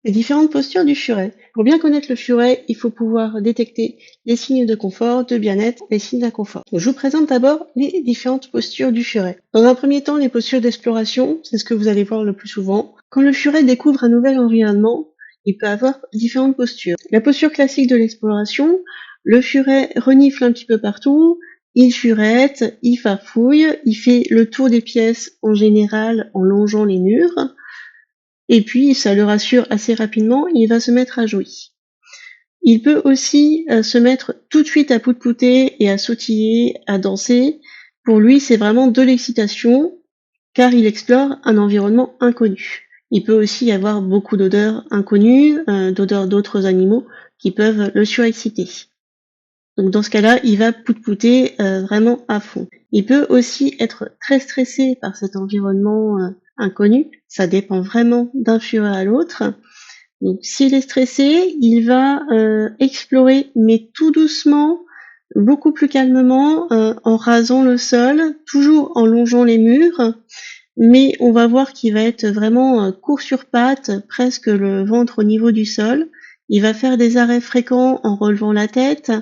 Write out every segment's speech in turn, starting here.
Les différentes postures du furet. Pour bien connaître le furet, il faut pouvoir détecter les signes de confort, de bien-être, les signes d'inconfort. Je vous présente d'abord les différentes postures du furet. Dans un premier temps, les postures d'exploration, c'est ce que vous allez voir le plus souvent. Quand le furet découvre un nouvel environnement, il peut avoir différentes postures. La posture classique de l'exploration, le furet renifle un petit peu partout, il furette, il farfouille, il fait le tour des pièces en général en longeant les murs. Et puis, ça le rassure assez rapidement, il va se mettre à jouer. Il peut aussi se mettre tout de suite à pout-pouter et à sautiller, à danser. Pour lui, c'est vraiment de l'excitation, car il explore un environnement inconnu. Il peut aussi y avoir beaucoup d'odeurs inconnues, d'odeurs d'autres animaux qui peuvent le surexciter. Donc dans ce cas-là, il va pout-pouter vraiment à fond. Il peut aussi être très stressé par cet environnement inconnu. Ça dépend vraiment d'un furet à l'autre. Donc s'il est stressé, il va explorer, mais tout doucement, beaucoup plus calmement, en rasant le sol, toujours en longeant les murs. Mais on va voir qu'il va être vraiment court sur pattes, presque le ventre au niveau du sol. Il va faire des arrêts fréquents en relevant la tête.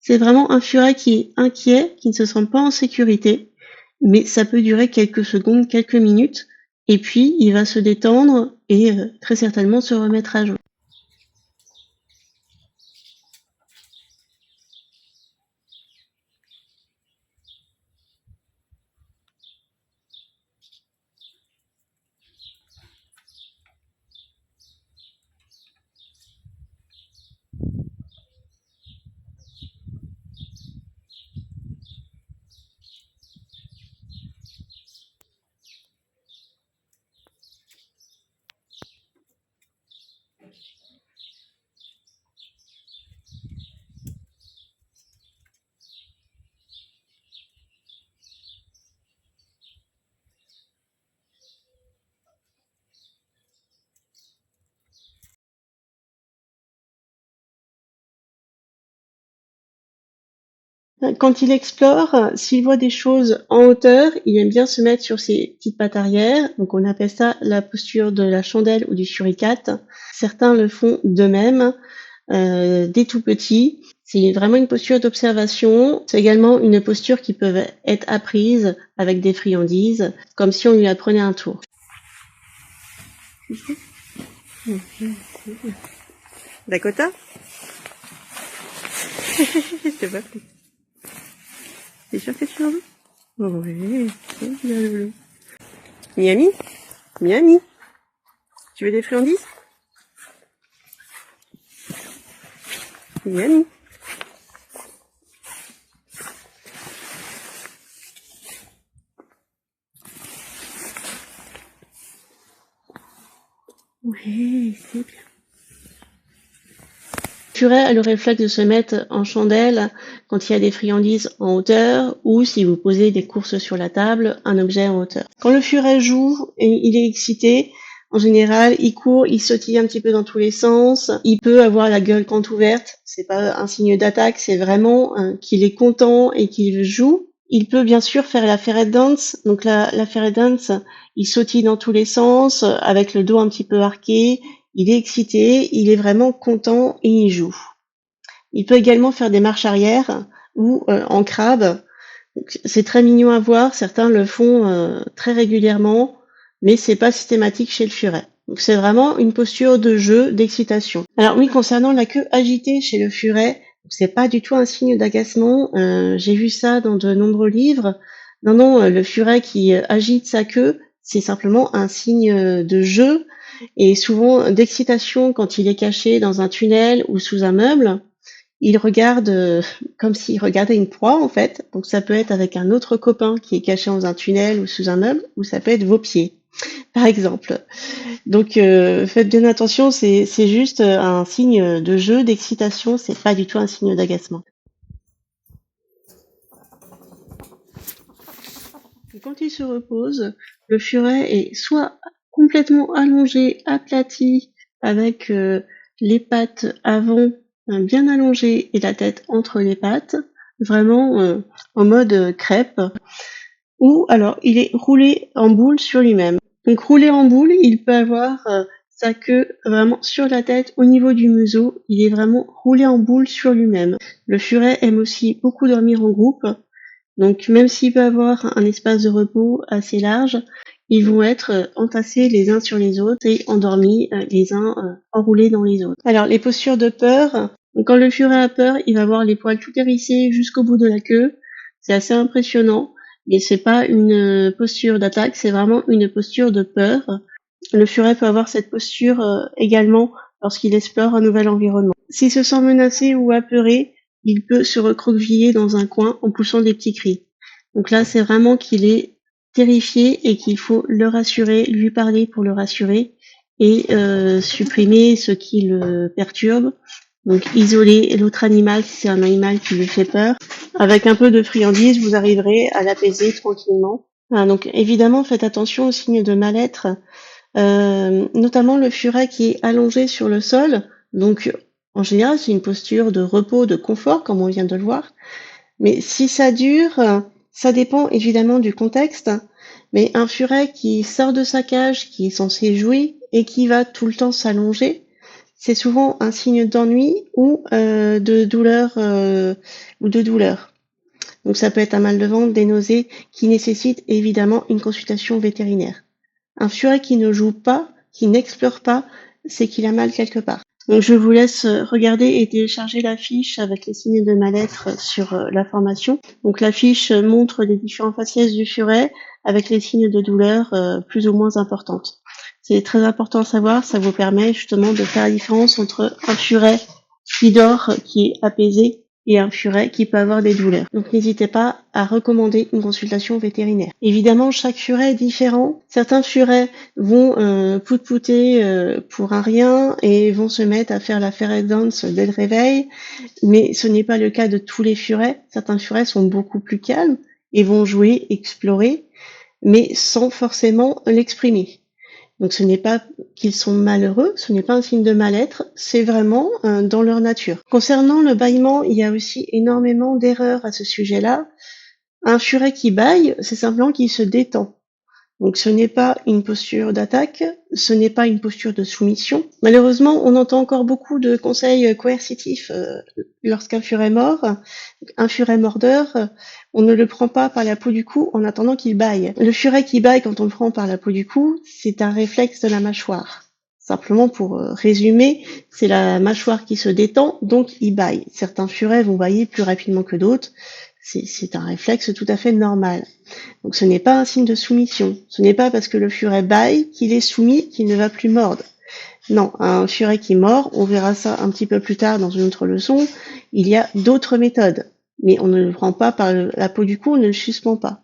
C'est vraiment un furet qui est inquiet, qui ne se sent pas en sécurité, mais ça peut durer quelques secondes, quelques minutes, et puis il va se détendre et très certainement se remettre à jouer. Quand il explore, s'il voit des choses en hauteur, il aime bien se mettre sur ses petites pattes arrière. Donc on appelle ça la posture de la chandelle ou du suricate. Certains le font d'eux-mêmes, dès tout petit. C'est vraiment une posture d'observation. C'est également une posture qui peut être apprise avec des friandises, comme si on lui apprenait un tour. Dakota? Je te vois plus. T'es sûr que tu en veux? Oh oui, c'est bien le loup. Miami? Miami? Tu veux des friandises? Miami? Oui, c'est bien. Le furet a le réflexe de se mettre en chandelle quand il y a des friandises en hauteur ou si vous posez des courses sur la table, un objet en hauteur. Quand le furet joue et il est excité, en général, il court, il sautille un petit peu dans tous les sens. Il peut avoir la gueule grande ouverte. C'est pas un signe d'attaque, c'est vraiment qu'il est content et qu'il joue. Il peut bien sûr faire la ferret dance. Donc la ferret dance, il sautille dans tous les sens avec le dos un petit peu arqué. Il est excité, il est vraiment content et il joue. Il peut également faire des marches arrière ou en crabe. C'est très mignon à voir. Certains le font très régulièrement, mais c'est pas systématique chez le furet. Donc c'est vraiment une posture de jeu, d'excitation. Alors oui, concernant la queue agitée chez le furet, c'est pas du tout un signe d'agacement. J'ai vu ça dans de nombreux livres. Non, non, le furet qui agite sa queue, c'est simplement un signe de jeu et souvent d'excitation quand il est caché dans un tunnel ou sous un meuble. Il regarde comme s'il regardait une proie en fait. Donc ça peut être avec un autre copain qui est caché dans un tunnel ou sous un meuble, ou ça peut être vos pieds, par exemple. Donc faites bien attention, c'est juste un signe de jeu, d'excitation, c'est pas du tout un signe d'agacement. Quand il se repose, le furet est soit complètement allongé, aplati, avec les pattes avant bien allongées et la tête entre les pattes, vraiment en mode crêpe, ou alors il est roulé en boule sur lui-même. Donc roulé en boule, il peut avoir sa queue vraiment sur la tête, au niveau du museau. Il est vraiment roulé en boule sur lui-même. Le furet aime aussi beaucoup dormir en groupe. Donc même s'il peut avoir un espace de repos assez large, ils vont être entassés les uns sur les autres et endormis les uns enroulés dans les autres. Alors les postures de peur, donc, quand le furet a peur, il va avoir les poils tout hérissés jusqu'au bout de la queue. C'est assez impressionnant, mais c'est pas une posture d'attaque, c'est vraiment une posture de peur. Le furet peut avoir cette posture également lorsqu'il explore un nouvel environnement. S'il se sent menacé ou apeuré, il peut se recroqueviller dans un coin en poussant des petits cris. Donc là, c'est vraiment qu'il est terrifié et qu'il faut le rassurer, lui parler pour le rassurer et supprimer ce qui le perturbe. Donc isoler l'autre animal si c'est un animal qui lui fait peur. Avec un peu de friandise, vous arriverez à l'apaiser tranquillement. Ah, donc évidemment, faites attention aux signes de mal-être, notamment le furet qui est allongé sur le sol. Donc en général, c'est une posture de repos, de confort, comme on vient de le voir. Mais si ça dure, ça dépend évidemment du contexte, mais un furet qui sort de sa cage, qui est censé jouer, et qui va tout le temps s'allonger, c'est souvent un signe d'ennui ou de douleur Donc ça peut être un mal de ventre, des nausées, qui nécessitent évidemment une consultation vétérinaire. Un furet qui ne joue pas, qui n'explore pas, c'est qu'il a mal quelque part. Donc je vous laisse regarder et télécharger la fiche avec les signes de mal-être sur la formation. Donc la fiche montre les différents faciès du furet avec les signes de douleur plus ou moins importantes. C'est très important à savoir, ça vous permet justement de faire la différence entre un furet qui dort, qui est apaisé, et un furet qui peut avoir des douleurs. Donc n'hésitez pas à recommander une consultation vétérinaire. Évidemment, chaque furet est différent. Certains furets vont pout-pouter pour un rien et vont se mettre à faire la ferret dance dès le réveil, mais ce n'est pas le cas de tous les furets. Certains furets sont beaucoup plus calmes et vont jouer, explorer, mais sans forcément l'exprimer. Donc ce n'est pas qu'ils sont malheureux, ce n'est pas un signe de mal-être, c'est vraiment dans leur nature. Concernant le bâillement, il y a aussi énormément d'erreurs à ce sujet-là. Un furet qui bâille, c'est simplement qu'il se détend. Donc ce n'est pas une posture d'attaque, ce n'est pas une posture de soumission. Malheureusement, on entend encore beaucoup de conseils coercitifs lorsqu'un furet mord. Un furet mordeur, on ne le prend pas par la peau du cou en attendant qu'il bâille. Le furet qui bâille quand on le prend par la peau du cou, c'est un réflexe de la mâchoire. Simplement pour résumer, c'est la mâchoire qui se détend, donc il bâille. Certains furets vont bâiller plus rapidement que d'autres. C'est un réflexe tout à fait normal. Donc ce n'est pas un signe de soumission. Ce n'est pas parce que le furet bâille qu'il est soumis, qu'il ne va plus mordre. Non, un furet qui mord, on verra ça un petit peu plus tard dans une autre leçon, il y a d'autres méthodes. Mais on ne le prend pas par la peau du cou, on ne le suspend pas.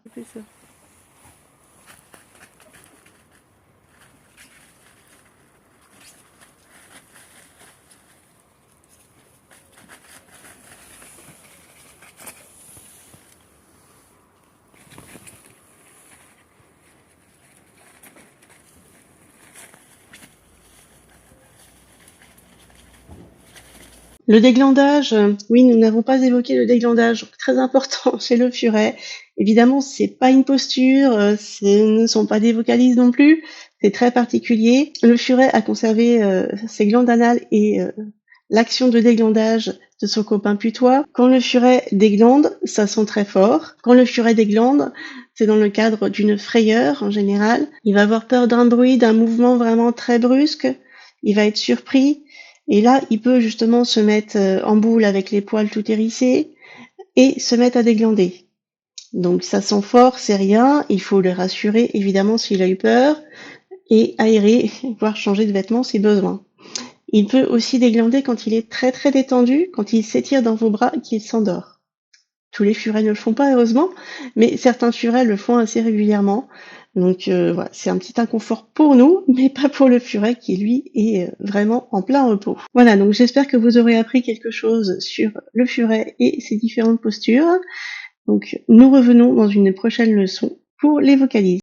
Le déglandage, oui, nous n'avons pas évoqué le déglandage, très important chez le furet. Évidemment, c'est pas une posture, ce ne sont pas des vocalises non plus, c'est très particulier. Le furet a conservé ses glandes anales et l'action de déglandage de son copain putois. Quand le furet déglande, ça sent très fort. Quand le furet déglande, c'est dans le cadre d'une frayeur en général. Il va avoir peur d'un bruit, d'un mouvement vraiment très brusque. Il va être surpris. Et là, il peut justement se mettre en boule avec les poils tout hérissés et se mettre à déglander. Donc ça sent fort, c'est rien. Il faut le rassurer évidemment s'il a eu peur et aérer, voire changer de vêtements si besoin. Il peut aussi déglander quand il est très très détendu, quand il s'étire dans vos bras et qu'il s'endort. Tous les furets ne le font pas heureusement, mais certains furets le font assez régulièrement. Donc voilà, c'est un petit inconfort pour nous, mais pas pour le furet qui lui est vraiment en plein repos. Voilà, donc j'espère que vous aurez appris quelque chose sur le furet et ses différentes postures. Donc nous revenons dans une prochaine leçon pour les vocalises.